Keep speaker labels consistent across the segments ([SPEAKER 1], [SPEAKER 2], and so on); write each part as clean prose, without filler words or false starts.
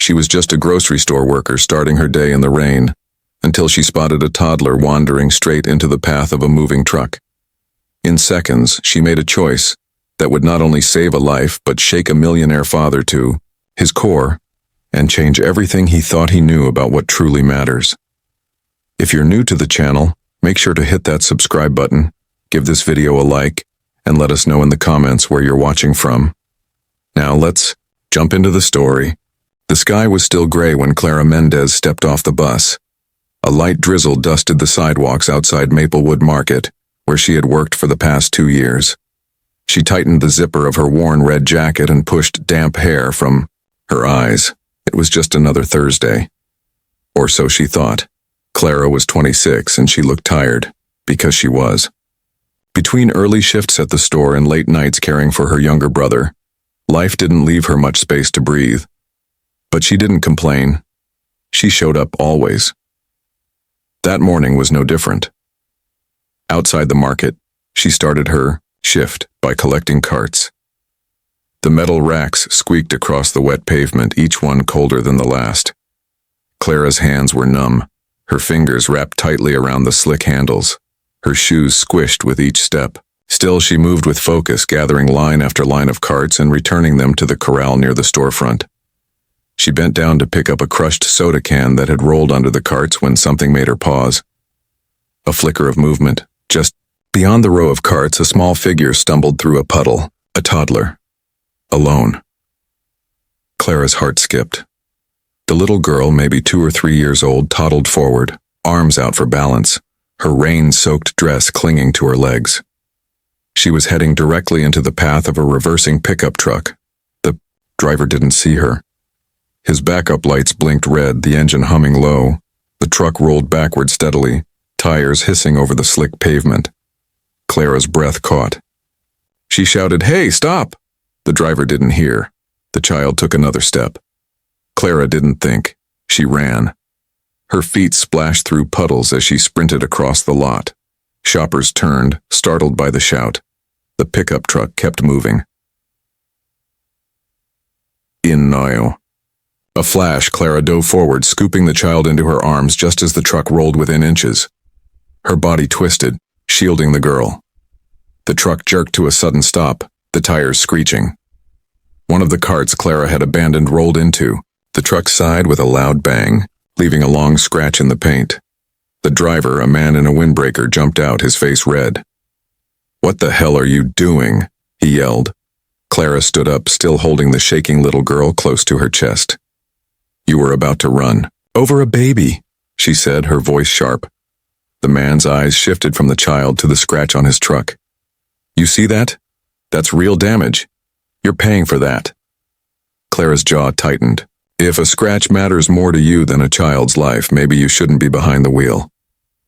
[SPEAKER 1] She was just a grocery store worker starting her day in the rain, until she spotted a toddler wandering straight into the path of a moving truck. In seconds, she made a choice that would not only save a life but shake a millionaire father to his core and change everything he thought he knew about what truly matters. If you're new to the channel, make sure to hit that subscribe button, give this video a like, and let us know in the comments where you're watching from. Now let's jump into the story. The sky was still gray when Clara Mendez stepped off the bus. A light drizzle dusted the sidewalks outside Maplewood Market, where she had worked for the past 2 years. She tightened the zipper of her worn red jacket and pushed damp hair from her eyes. It was just another Thursday. Or so she thought. Clara was 26 and she looked tired, because she was. Between early shifts at the store and late nights caring for her younger brother, life didn't leave her much space to breathe. But she didn't complain. She showed up always. That morning was no different. Outside the market, she started her shift by collecting carts. The metal racks squeaked across the wet pavement, each one colder than the last. Clara's hands were numb, her fingers wrapped tightly around the slick handles, her shoes squished with each step. Still, she moved with focus, gathering line after line of carts and returning them to the corral near the storefront. She bent down to pick up a crushed soda can that had rolled under the carts when something made her pause. A flicker of movement. Just beyond the row of carts, a small figure stumbled through a puddle, a toddler. Alone. Clara's heart skipped. The little girl, maybe 2 or 3 years old, toddled forward, arms out for balance, her rain-soaked dress clinging to her legs. She was heading directly into the path of a reversing pickup truck. The driver didn't see her. His backup lights blinked red, the engine humming low. The truck rolled backward steadily, tires hissing over the slick pavement. Clara's breath caught. She shouted, "Hey, stop!" The driver didn't hear. The child took another step. Clara didn't think. She ran. Her feet splashed through puddles as she sprinted across the lot. Shoppers turned, startled by the shout. The pickup truck kept moving. In now. A flash, Clara dove forward, scooping the child into her arms just as the truck rolled within inches. Her body twisted, shielding the girl. The truck jerked to a sudden stop, the tires screeching. One of the carts Clara had abandoned rolled into. The truck sighed with a loud bang, leaving a long scratch in the paint. The driver, a man in a windbreaker, jumped out, his face red. "What the hell are you doing?" he yelled. Clara stood up, still holding the shaking little girl close to her chest. "You were about to run. Over a baby," she said, her voice sharp. The man's eyes shifted from the child to the scratch on his truck. "You see that? That's real damage. You're paying for that." Clara's jaw tightened. If a scratch matters more to you than a child's life, maybe you shouldn't be behind the wheel.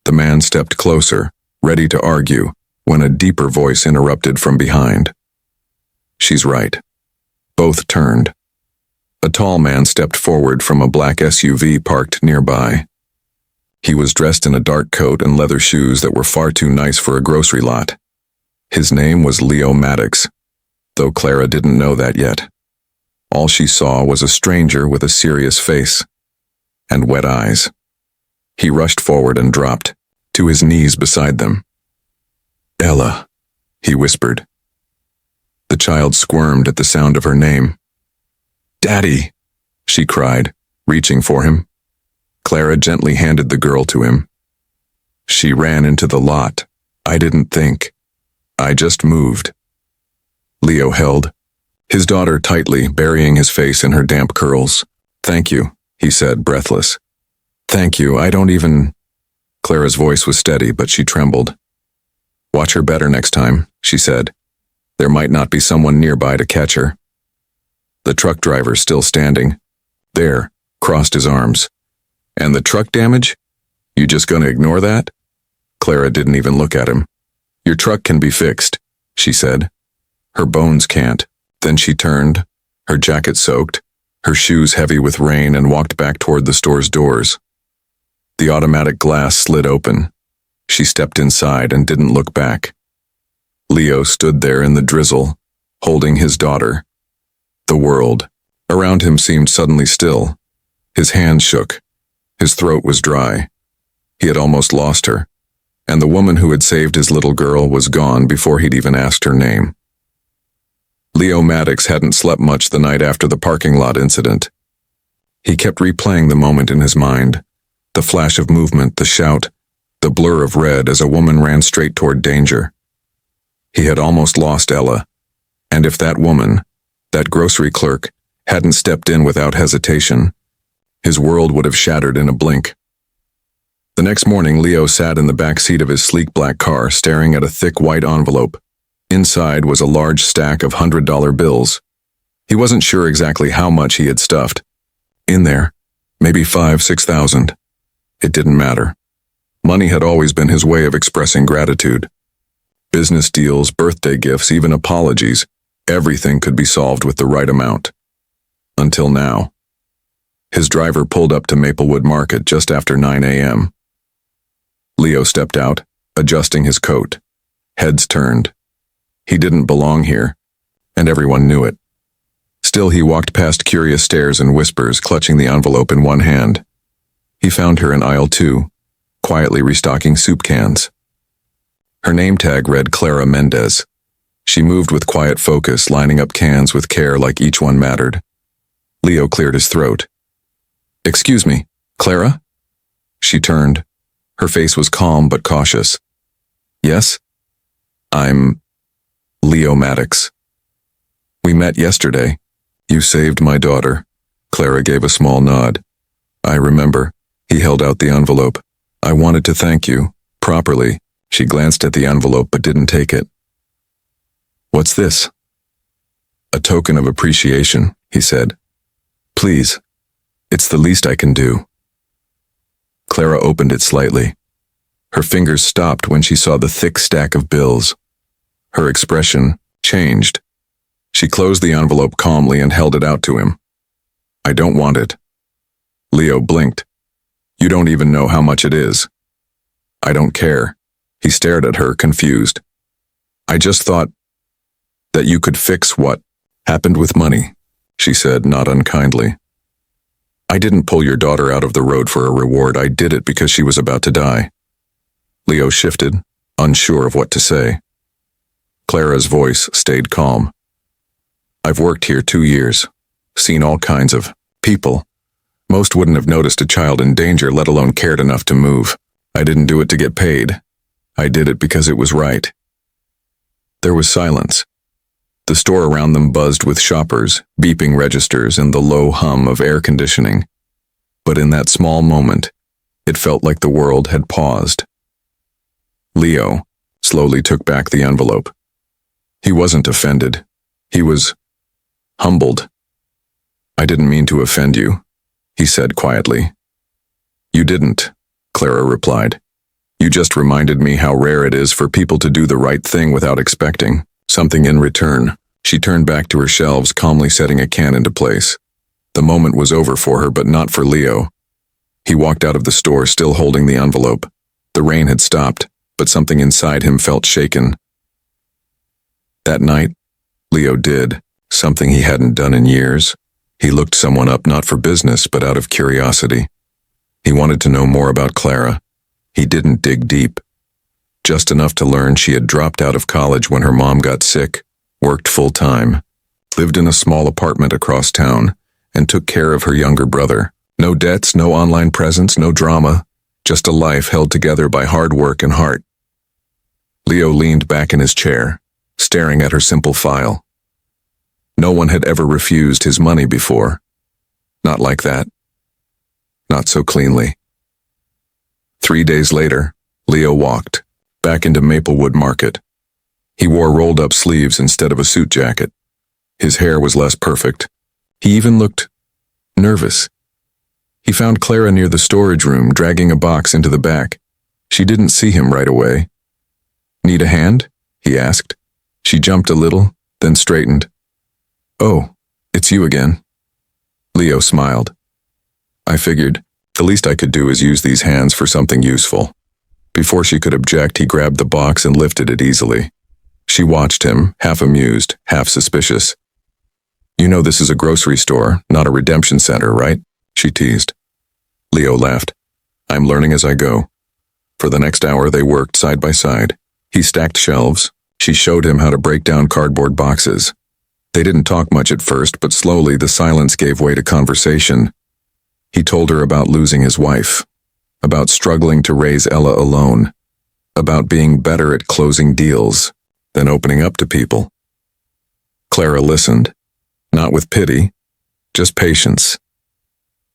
[SPEAKER 1] The man stepped closer, ready to argue, when a deeper voice interrupted from behind. "She's right." Both turned. A tall man stepped forward from a black SUV parked nearby. He was dressed in a dark coat and leather shoes that were far too nice for a grocery lot. His name was Leo Maddox, though Clara didn't know that yet. All she saw was a stranger with a serious face and wet eyes. He rushed forward and dropped to his knees beside them. "Ella," he whispered. The child squirmed at the sound of her name. "Daddy," she cried, reaching for him. Clara gently handed the girl to him. "She ran into the lot. I didn't think. I just moved." Leo held his daughter tightly, burying his face in her damp curls. "Thank you," he said, breathless. "Thank you, I don't even—" Clara's voice was steady, but she trembled. "Watch her better next time," she said. "There might not be someone nearby to catch her." The truck driver, still standing there, crossed his arms. "And the truck damage? You just gonna ignore that?" Clara didn't even look at him. "Your truck can be fixed," she said. "Her bones can't." Then she turned, her jacket soaked, her shoes heavy with rain, and walked back toward the store's doors. The automatic glass slid open. She stepped inside and didn't look back. Leo stood there in the drizzle, holding his daughter. The world around him seemed suddenly still, His hands shook. His throat was dry. He had almost lost her, and the woman who had saved his little girl was gone before he'd even asked her name. Leo Maddox hadn't slept much the night after the parking lot incident. He kept replaying the moment in his mind, the flash of movement, the shout, the blur of red as a woman ran straight toward danger. He had almost lost Ella, and if that woman, that grocery clerk, hadn't stepped in without hesitation, his world would have shattered in a blink. The next morning, Leo sat in the back seat of his sleek black car, staring at a thick white envelope. Inside was a large stack of $100 bills. He wasn't sure exactly how much he had stuffed. In there, maybe 5,000-6,000. It didn't matter. Money had always been his way of expressing gratitude. Business deals, birthday gifts, even apologies, everything could be solved with the right amount. Until now. His driver pulled up to Maplewood Market just after 9 a.m. Leo stepped out, adjusting his coat. Heads turned. He didn't belong here, and everyone knew it. Still, he walked past curious stares and whispers, clutching the envelope in one hand. He found her in aisle 2, quietly restocking soup cans. Her name tag read Clara Mendez. She moved with quiet focus, lining up cans with care like each one mattered. Leo cleared his throat. "Excuse me, Clara?" She turned. Her face was calm but cautious. "Yes? I'm Leo Maddox. We met yesterday. You saved my daughter." Clara gave a small nod. "I remember." He held out the envelope. "I wanted to thank you, properly." She glanced at the envelope but didn't take it. "What's this?" "A token of appreciation," he said. "Please, it's the least I can do." Clara opened it slightly. Her fingers stopped when she saw the thick stack of bills. Her expression changed. She closed the envelope calmly and held it out to him. "I don't want it." Leo blinked. "You don't even know how much it is." "I don't care." He stared at her, confused. "I just thought that you could fix what happened with money," she said, not unkindly. "I didn't pull your daughter out of the road for a reward. I did it because she was about to die." Leo shifted, unsure of what to say. Clara's voice stayed calm. "I've worked here 2 years, seen all kinds of people. Most wouldn't have noticed a child in danger, let alone cared enough to move. I didn't do it to get paid. I did it because it was right." There was silence. The store around them buzzed with shoppers, beeping registers, and the low hum of air conditioning. But in that small moment, it felt like the world had paused. Leo slowly took back the envelope. He wasn't offended. He was humbled. "I didn't mean to offend you," he said quietly. "You didn't," Clara replied. "You just reminded me how rare it is for people to do the right thing without expecting something in return." She turned back to her shelves, calmly setting a can into place. The moment was over for her, but not for Leo. He walked out of the store, still holding the envelope. The rain had stopped, but something inside him felt shaken. That night, Leo did something he hadn't done in years. He looked someone up, not for business, but out of curiosity. He wanted to know more about Clara. He didn't dig deep. Just enough to learn she had dropped out of college when her mom got sick, worked full-time, lived in a small apartment across town, and took care of her younger brother. No debts, no online presence, no drama, just a life held together by hard work and heart. Leo leaned back in his chair, staring at her simple file. No one had ever refused his money before. Not like that. Not so cleanly. 3 days later, Leo walked back into Maplewood Market. He wore rolled-up sleeves instead of a suit jacket. His hair was less perfect. He even looked nervous. He found Clara near the storage room, dragging a box into the back. She didn't see him right away. "Need a hand?" he asked. She jumped a little, then straightened. "Oh, it's you again." Leo smiled. "I figured the least I could do is use these hands for something useful." Before she could object, he grabbed the box and lifted it easily. She watched him, half amused, half suspicious. "You know this is a grocery store, not a redemption center, right?" she teased. Leo laughed. I'm learning as I go. For the next hour, they worked side by side. He stacked shelves. She showed him how to break down cardboard boxes. They didn't talk much at first, but slowly the silence gave way to conversation. He told her about losing his wife, about struggling to raise Ella alone, about being better at closing deals than opening up to people. Clara listened, not with pity, just patience.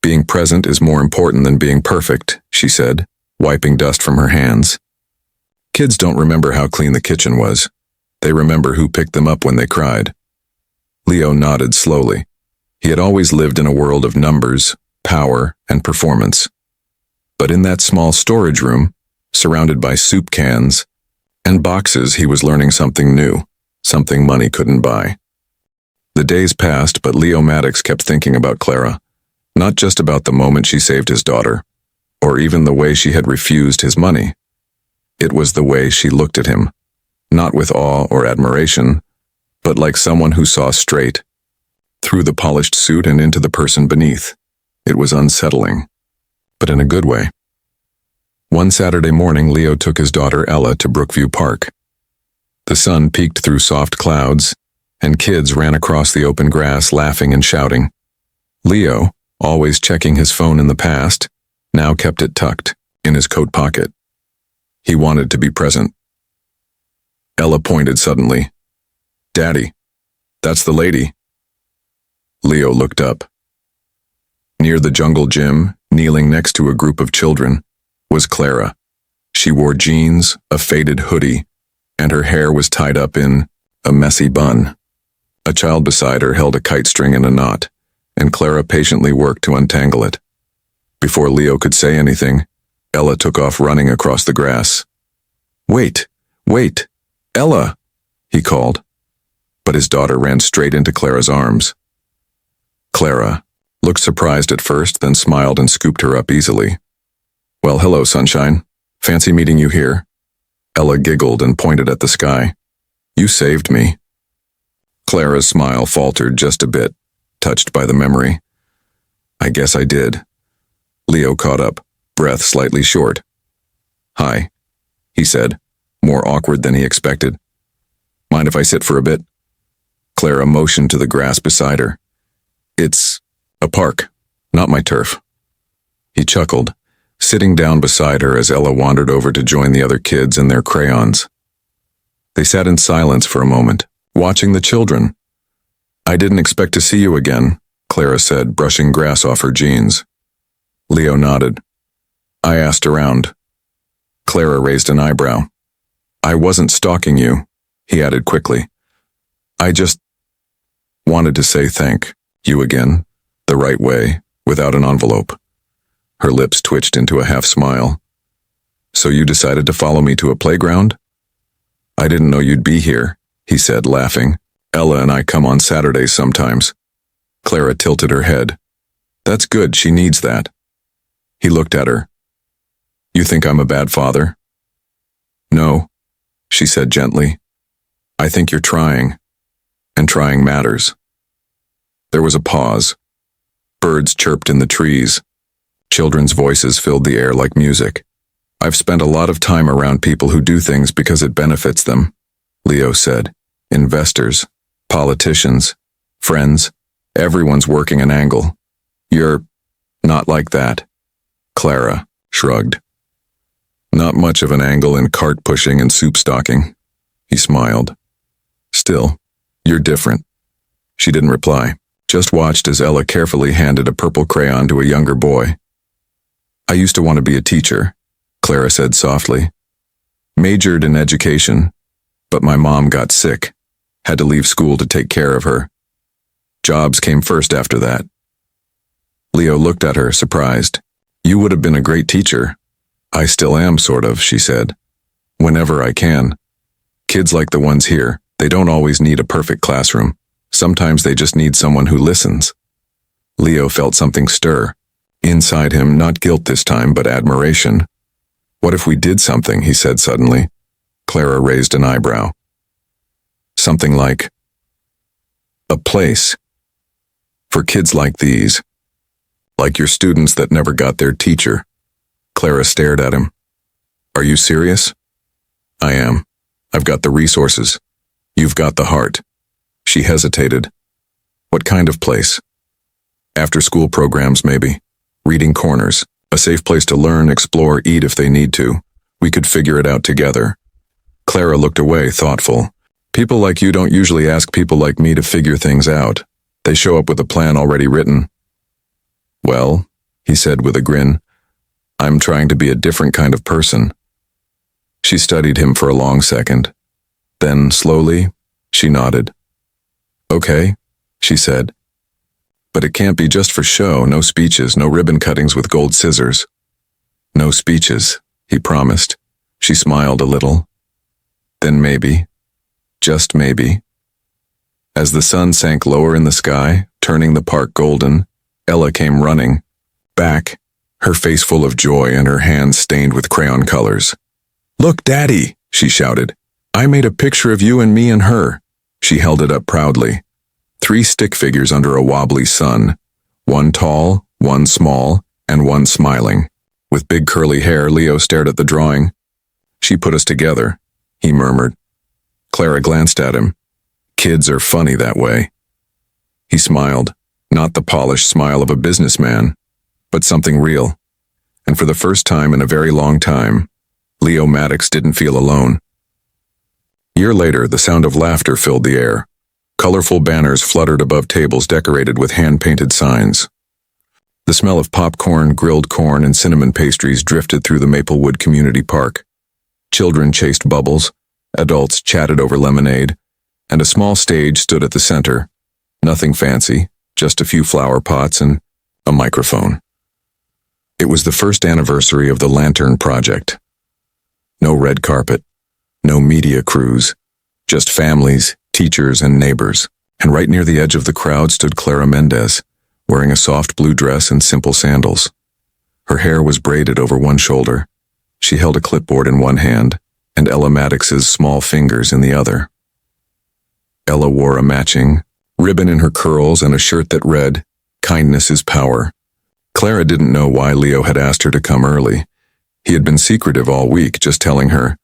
[SPEAKER 1] Being present is more important than being perfect, she said, wiping dust from her hands. Kids don't remember how clean the kitchen was. They remember who picked them up when they cried. Leo nodded slowly. He had always lived in a world of numbers, power, and performance. But in that small storage room, surrounded by soup cans and boxes, he was learning something new, something money couldn't buy. The days passed, but Leo Maddox kept thinking about Clara, not just about the moment she saved his daughter, or even the way she had refused his money. It was the way she looked at him, not with awe or admiration, but like someone who saw straight, through the polished suit and into the person beneath. It was unsettling, but in a good way. One Saturday morning, Leo took his daughter Ella to Brookview Park. The sun peeked through soft clouds, and kids ran across the open grass laughing and shouting. Leo, always checking his phone in the past, now kept it tucked in his coat pocket. He wanted to be present. Ella pointed suddenly. Daddy, that's the lady. Leo looked up. Near the jungle gym, kneeling next to a group of children, was Clara. She wore jeans, a faded hoodie, and her hair was tied up in a messy bun. A child beside her held a kite string in a knot, and Clara patiently worked to untangle it. Before Leo could say anything, Ella took off running across the grass. Wait, Ella, he called. But his daughter ran straight into Clara's arms. Clara looked surprised at first, then smiled and scooped her up easily. Well, hello, sunshine. Fancy meeting you here. Ella giggled and pointed at the sky. You saved me. Clara's smile faltered just a bit, touched by the memory. I guess I did. Leo caught up, breath slightly short. Hi, he said, more awkward than he expected. Mind if I sit for a bit? Clara motioned to the grass beside her. It's a park, not my turf. He chuckled, sitting down beside her as Ella wandered over to join the other kids and their crayons. They sat in silence for a moment, watching the children. I didn't expect to see you again, Clara said, brushing grass off her jeans. Leo nodded. I asked around. Clara raised an eyebrow. I wasn't stalking you, he added quickly. I just wanted to say thank you again, the right way, without an envelope. Her lips twitched into a half smile. So you decided to follow me to a playground? I didn't know you'd be here, he said, laughing. Ella and I come on Saturdays sometimes. Clara tilted her head. That's good, she needs that. He looked at her. You think I'm a bad father? No, she said gently. I think you're trying, and trying matters. There was a pause. Birds chirped in the trees. Children's voices filled the air like music. I've spent a lot of time around people who do things because it benefits them, Leo said. Investors, politicians, friends, everyone's working an angle. You're not like that. Clara shrugged. Not much of an angle in cart pushing and soup stocking. He smiled. Still, you're different. She didn't reply, just watched as Ella carefully handed a purple crayon to a younger boy. I used to want to be a teacher, Clara said softly. Majored in education, but my mom got sick, had to leave school to take care of her. Jobs came first after that. Leo looked at her, surprised. You would have been a great teacher. I still am, sort of, she said. Whenever I can. Kids like the ones here, they don't always need a perfect classroom. Sometimes they just need someone who listens. Leo felt something stir. Inside him, not guilt this time, but admiration. What if we did something, he said suddenly. Clara raised an eyebrow. Something like a place for kids like these. Like your students that never got their teacher. Clara stared at him. Are you serious? I am. I've got the resources. You've got the heart. She hesitated. What kind of place? After-school programs, maybe. Reading corners. A safe place to learn, explore, eat if they need to. We could figure it out together. Clara looked away, thoughtful. People like you don't usually ask people like me to figure things out. They show up with a plan already written. Well, he said with a grin, I'm trying to be a different kind of person. She studied him for a long second. Then, slowly, she nodded. Okay, she said. But it can't be just for show, no speeches, no ribbon cuttings with gold scissors. No speeches, he promised. She smiled a little. Then maybe, just maybe. As the sun sank lower in the sky, turning the park golden, Ella came running. Back, her face full of joy and her hands stained with crayon colors. Look, Daddy, she shouted. I made a picture of you and me and her. She held it up proudly. 3 stick figures under a wobbly sun. One tall, one small, and one smiling. With big curly hair, Leo stared at the drawing. She put us together, he murmured. Clara glanced at him. Kids are funny that way. He smiled, not the polished smile of a businessman, but something real. And for the first time in a very long time, Leo Maddox didn't feel alone. A year later, the sound of laughter filled the air. Colorful banners fluttered above tables decorated with hand-painted signs. The smell of popcorn, grilled corn, and cinnamon pastries drifted through the Maplewood Community Park. Children chased bubbles, adults chatted over lemonade, and a small stage stood at the center. Nothing fancy, just a few flower pots and a microphone. It was the first anniversary of the Lantern Project. No red carpet, no media crews, just families, teachers, and neighbors. And right near the edge of the crowd stood Clara Mendez, wearing a soft blue dress and simple sandals. Her hair was braided over one shoulder. She held a clipboard in one hand, and Ella Maddox's small fingers in the other. Ella wore a matching ribbon in her curls and a shirt that read, "Kindness is power." Clara didn't know why Leo had asked her to come early. He had been secretive all week, just telling her,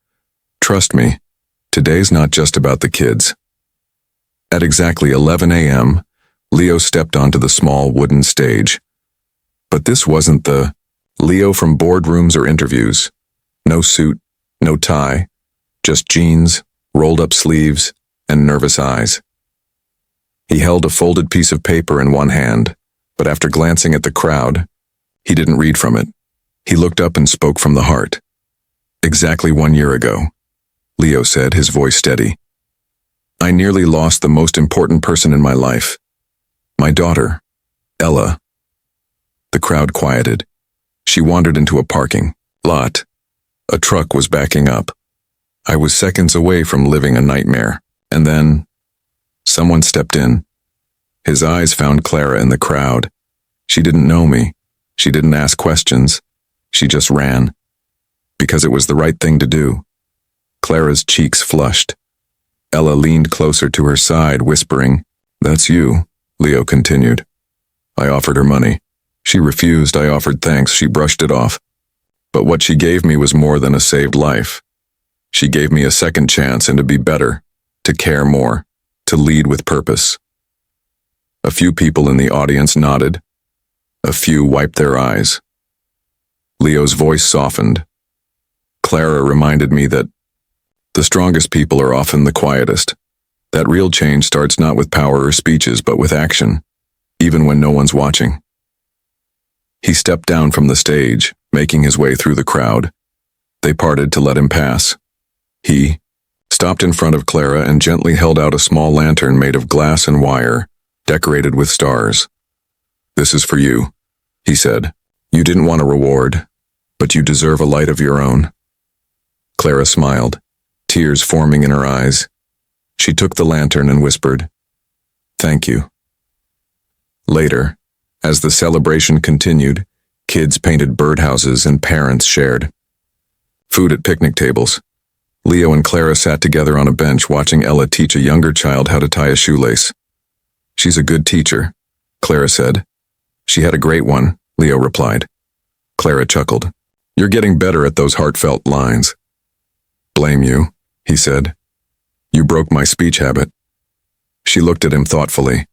[SPEAKER 1] "Trust me, today's not just about the kids." At exactly 11 a.m., Leo stepped onto the small wooden stage. But this wasn't the Leo from boardrooms or interviews. No suit, no tie, just jeans, rolled-up sleeves, and nervous eyes. He held a folded piece of paper in one hand, but after glancing at the crowd, he didn't read from it. He looked up and spoke from the heart. Exactly 1 year ago, Leo said, his voice steady. I nearly lost the most important person in my life. My daughter, Ella. The crowd quieted. She wandered into a parking lot. A truck was backing up. I was seconds away from living a nightmare. And then, someone stepped in. His eyes found Clara in the crowd. She didn't know me. She didn't ask questions. She just ran. Because it was the right thing to do. Clara's cheeks flushed. Ella leaned closer to her side, whispering, "That's you," Leo continued. I offered her money. She refused. I offered thanks. She brushed it off. But what she gave me was more than a saved life. She gave me a second chance and to be better, to care more, to lead with purpose. A few people in the audience nodded. A few wiped their eyes. Leo's voice softened. Clara reminded me that the strongest people are often the quietest. That real change starts not with power or speeches, but with action, even when no one's watching. He stepped down from the stage, making his way through the crowd. They parted to let him pass. He stopped in front of Clara and gently held out a small lantern made of glass and wire, decorated with stars. This is for you, he said. You didn't want a reward, but you deserve a light of your own. Clara smiled, tears forming in her eyes. She took the lantern and whispered, "Thank you." Later, as the celebration continued, kids painted birdhouses and parents shared food at picnic tables. Leo and Clara sat together on a bench watching Ella teach a younger child how to tie a shoelace. She's a good teacher, Clara said. She had a great one, Leo replied. Clara chuckled. You're getting better at those heartfelt lines. Blame you, he said. You broke my speech habit. She looked at him thoughtfully.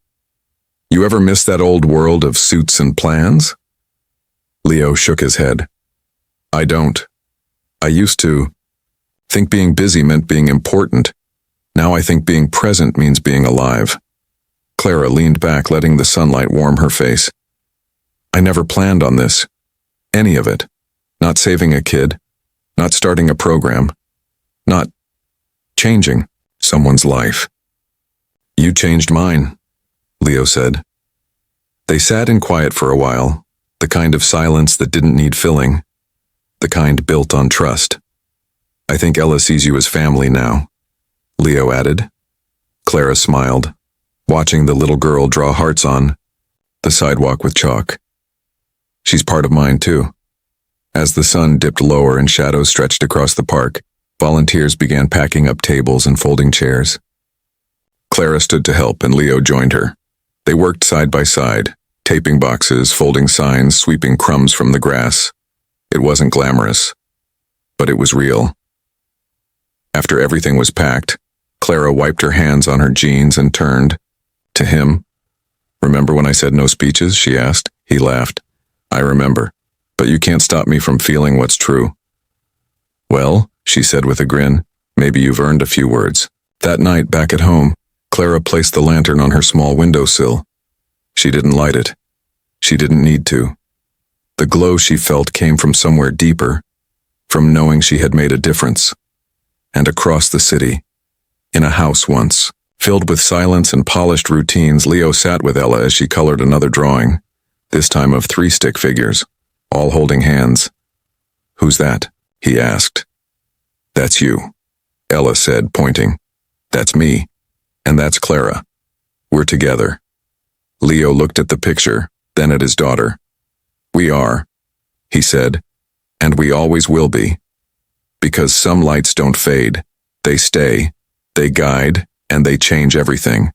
[SPEAKER 1] You ever miss that old world of suits and plans? Leo shook his head. I don't. I used to think being busy meant being important. Now I think being present means being alive. Clara leaned back, letting the sunlight warm her face. I never planned on this. Any of it. Not saving a kid. Not starting a program. Not changing someone's life. You changed mine, Leo said. They sat in quiet for a while, the kind of silence that didn't need filling, the kind built on trust. I think Ella sees you as family now, Leo added. Clara smiled, watching the little girl draw hearts on the sidewalk with chalk. She's part of mine too. As the sun dipped lower and shadows stretched across the park, volunteers began packing up tables and folding chairs. Clara stood to help and Leo joined her. They worked side by side, taping boxes, folding signs, sweeping crumbs from the grass. It wasn't glamorous, but it was real. After everything was packed, Clara wiped her hands on her jeans and turned to him. Remember when I said no speeches? She asked. He laughed. I remember, but you can't stop me from feeling what's true. Well, she said with a grin, maybe you've earned a few words. That night, back at home, Clara placed the lantern on her small windowsill. She didn't light it. She didn't need to. The glow she felt came from somewhere deeper, from knowing she had made a difference. And across the city, in a house once, filled with silence and polished routines, Leo sat with Ella as she colored another drawing, this time of 3 stick figures, all holding hands. Who's that? He asked. That's you, Ella said, pointing. That's me, and that's Clara. We're together. Leo looked at the picture, then at his daughter. We are, he said, and we always will be. Because some lights don't fade, they stay, they guide, and they change everything.